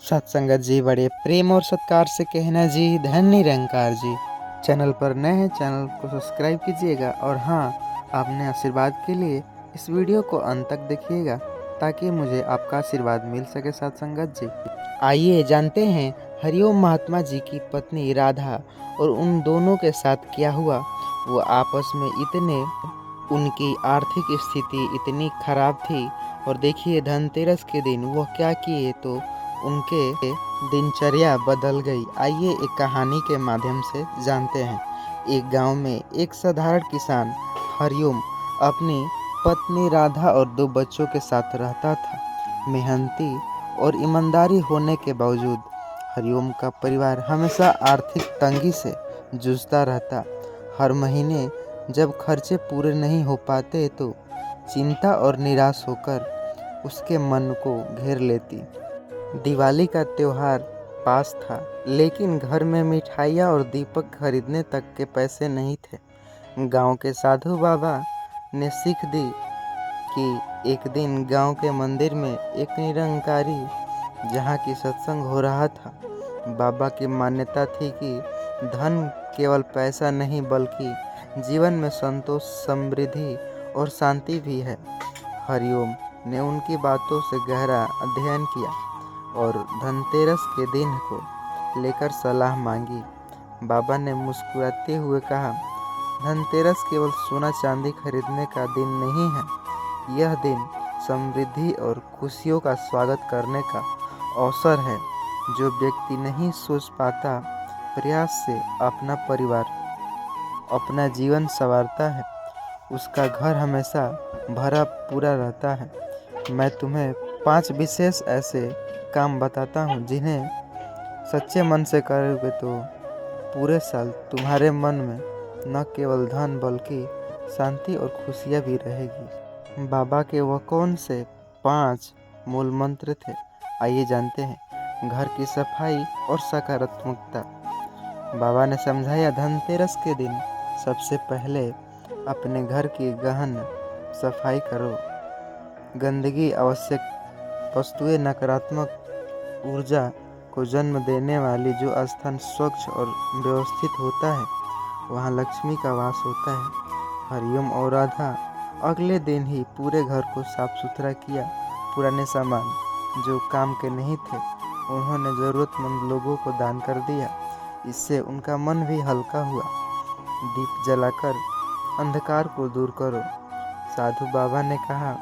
सत्संगत जी बड़े प्रेम और सत्कार से कहना जी धन निरंकार जी। चैनल पर नए हैं, चैनल को सब्सक्राइब कीजिएगा और हाँ, आपने आशीर्वाद के लिए इस वीडियो को अंत तक देखिएगा ताकि मुझे आपका आशीर्वाद मिल सके सत्संगत जी। आइए जानते हैं हरिओम महात्मा जी की पत्नी राधा और उन दोनों के साथ क्या हुआ। वो आपस में इतने, उनकी आर्थिक स्थिति इतनी खराब थी और देखिए धनतेरस के दिन वह क्या किए तो उनके दिनचर्या बदल गई। आइए एक कहानी के माध्यम से जानते हैं। एक गांव में एक साधारण किसान हरिओम अपनी पत्नी राधा और 2 बच्चों के साथ रहता था। मेहनती और ईमानदारी होने के बावजूद हरिओम का परिवार हमेशा आर्थिक तंगी से जूझता रहता। हर महीने जब खर्चे पूरे नहीं हो पाते तो चिंता और निराश होकर उसके मन को घेर लेती। दिवाली का त्योहार पास था, लेकिन घर में मिठाइयाँ और दीपक खरीदने तक के पैसे नहीं थे। गांव के साधु बाबा ने सीख दी कि एक दिन गांव के मंदिर में एक निरंकारी जहां की सत्संग हो रहा था। बाबा की मान्यता थी कि धन केवल पैसा नहीं बल्कि जीवन में संतोष, समृद्धि और शांति भी है। हरिओम ने उनकी बातों से गहरा अध्ययन किया और धनतेरस के दिन को लेकर सलाह मांगी। बाबा ने मुस्कुराते हुए कहा, धनतेरस केवल सोना चांदी खरीदने का दिन नहीं है, यह दिन समृद्धि और खुशियों का स्वागत करने का अवसर है। जो व्यक्ति नहीं सोच पाता प्रयास से अपना परिवार, अपना जीवन संवारता है, उसका घर हमेशा भरा पूरा रहता है। मैं तुम्हें 5 विशेष ऐसे काम बताता हूँ जिन्हें सच्चे मन से करोगे तो पूरे साल तुम्हारे मन में न केवल धन बल्कि शांति और खुशियाँ भी रहेगी। बाबा के वह कौन से 5 मूल मंत्र थे, आइए जानते हैं। घर की सफाई और सकारात्मकता। बाबा ने समझाया, धनतेरस के दिन सबसे पहले अपने घर की गहन सफाई करो। गंदगी, आवश्यक वस्तुएं, नकारात्मक ऊर्जा को जन्म देने वाली जो स्थान स्वच्छ और व्यवस्थित होता है वहाँ लक्ष्मी का वास होता है। हरिओम और राधा अगले दिन ही पूरे घर को साफ सुथरा किया। पुराने सामान जो काम के नहीं थे उन्होंने ज़रूरतमंद लोगों को दान कर दिया। इससे उनका मन भी हल्का हुआ। दीप जलाकर अंधकार को दूर करो। साधु बाबा ने कहा,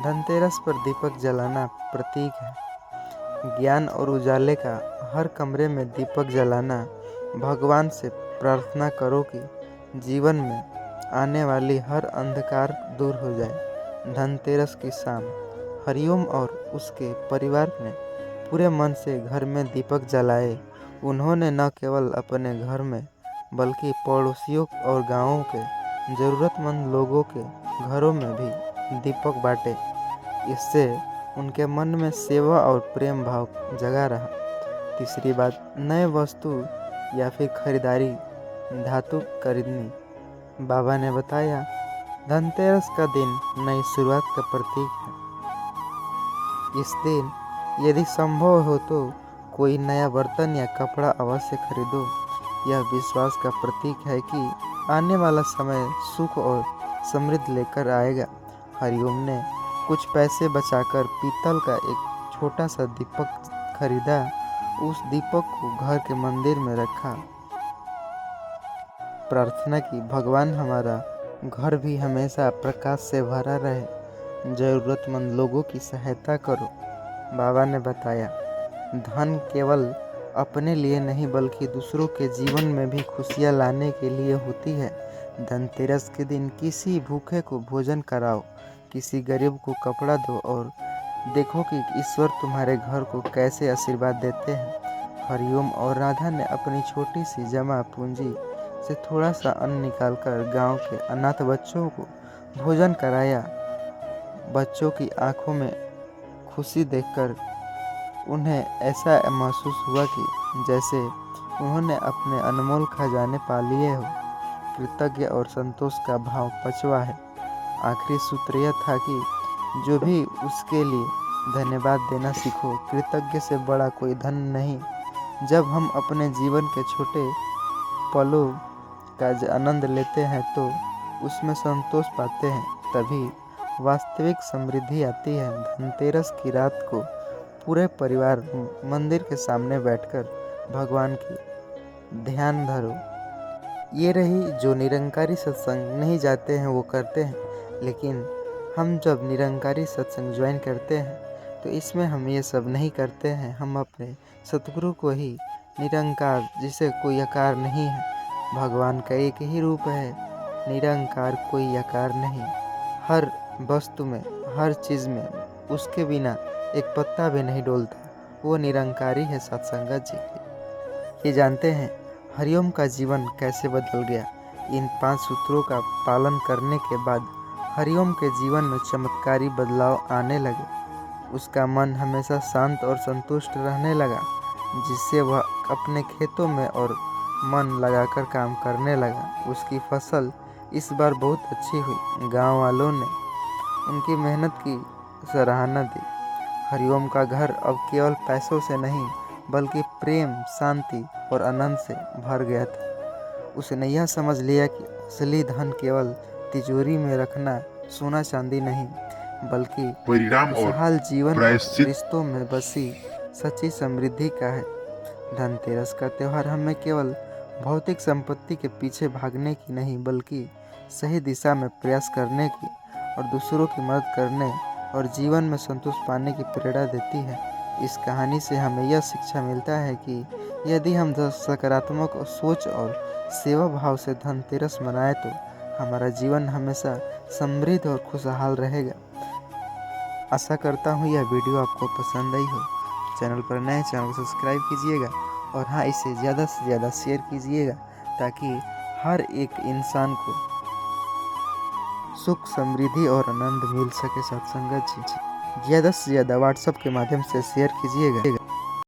धनतेरस पर दीपक जलाना प्रतीक है ज्ञान और उजाले का। हर कमरे में दीपक जलाना। भगवान से प्रार्थना करो कि जीवन में आने वाली हर अंधकार दूर हो जाए। धनतेरस की शाम हरिओम और उसके परिवार ने पूरे मन से घर में दीपक जलाए। उन्होंने न केवल अपने घर में बल्कि पड़ोसियों और गांवों के ज़रूरतमंद लोगों के घरों में भी दीपक बांटे। इससे उनके मन में सेवा और प्रेम भाव जगा रहा। तीसरी बात, नए वस्तु या फिर खरीदारी, धातु खरीदनी। बाबा ने बताया, धनतेरस का दिन नई शुरुआत का प्रतीक है। इस दिन यदि संभव हो तो कोई नया बर्तन या कपड़ा अवश्य खरीदो। यह विश्वास का प्रतीक है कि आने वाला समय सुख और समृद्धि लेकर आएगा। हरिओम ने कुछ पैसे बचाकर पीतल का एक छोटा सा दीपक खरीदा। उस दीपक को घर के मंदिर में रखा। प्रार्थना की, भगवान हमारा घर भी हमेशा प्रकाश से भरा रहे। ज़रूरतमंद लोगों की सहायता करो। बाबा ने बताया, धन केवल अपने लिए नहीं बल्कि दूसरों के जीवन में भी खुशियाँ लाने के लिए होती है। धनतेरस के दिन किसी भूखे को भोजन कराओ, किसी गरीब को कपड़ा दो और देखो कि ईश्वर तुम्हारे घर को कैसे आशीर्वाद देते हैं। हरिओम और राधा ने अपनी छोटी सी जमा पूंजी से थोड़ा सा अन्न निकालकर गांव के अनाथ बच्चों को भोजन कराया। बच्चों की आंखों में खुशी देखकर उन्हें ऐसा महसूस हुआ कि जैसे उन्होंने अपने अनमोल खजाने पा लिए हो। कृतज्ञ और संतोष का भाव 5वां है। आखिरी सूत्र यह था कि जो भी उसके लिए धन्यवाद देना सीखो, कृतज्ञ से बड़ा कोई धन नहीं। जब हम अपने जीवन के छोटे पलों का आनंद लेते हैं तो उसमें संतोष पाते हैं, तभी वास्तविक समृद्धि आती है। धनतेरस की रात को पूरे परिवार मंदिर के सामने बैठकर भगवान की ध्यान धरो। ये रही जो निरंकारी सत्संग नहीं जाते हैं वो करते हैं, लेकिन हम जब निरंकारी सत्संग ज्वाइन करते हैं तो इसमें हम ये सब नहीं करते हैं। हम अपने सतगुरु को ही निरंकार, जिसे कोई आकार नहीं है, भगवान का एक ही रूप है, निरंकार, कोई आकार नहीं। हर वस्तु में, हर चीज़ में उसके बिना एक पत्ता भी नहीं डोलता, वो निरंकारी है सत्संगत जी। ये जानते हैं हरिओम का जीवन कैसे बदल गया। इन 5 सूत्रों का पालन करने के बाद हरिओम के जीवन में चमत्कारी बदलाव आने लगे। उसका मन हमेशा शांत और संतुष्ट रहने लगा, जिससे वह अपने खेतों में और मन लगाकर काम करने लगा। उसकी फसल इस बार बहुत अच्छी हुई। गांव वालों ने उनकी मेहनत की सराहना दी। हरिओम का घर अब केवल पैसों से नहीं बल्कि प्रेम, शांति और आनंद से भर गया था। उसने यह समझ लिया कि असली धन केवल तिजोरी में रखना सोना चांदी नहीं, बल्कि खुशहाल जीवन और रिश्तों में बसी सच्ची समृद्धि का है। धनतेरस का त्यौहार हमें केवल भौतिक संपत्ति के पीछे भागने की नहीं, बल्कि सही दिशा में प्रयास करने की और दूसरों की मदद करने और जीवन में संतोष पाने की प्रेरणा देती है। इस कहानी से हमें यह शिक्षा मिलता है कि यदि हम सकारात्मक सोच और सेवा भाव से धनतेरस मनाएं तो हमारा जीवन हमेशा समृद्ध और खुशहाल रहेगा। आशा करता हूँ यह वीडियो आपको पसंद आई हो। चैनल पर नए, चैनल को सब्सक्राइब कीजिएगा और हाँ, इसे ज़्यादा से ज़्यादा शेयर कीजिएगा ताकि हर एक इंसान को सुख, समृद्धि और आनंद मिल सके। सत्संगत जी ज़्यादा से ज़्यादा व्हाट्सएप के माध्यम से शेयर कीजिएगा।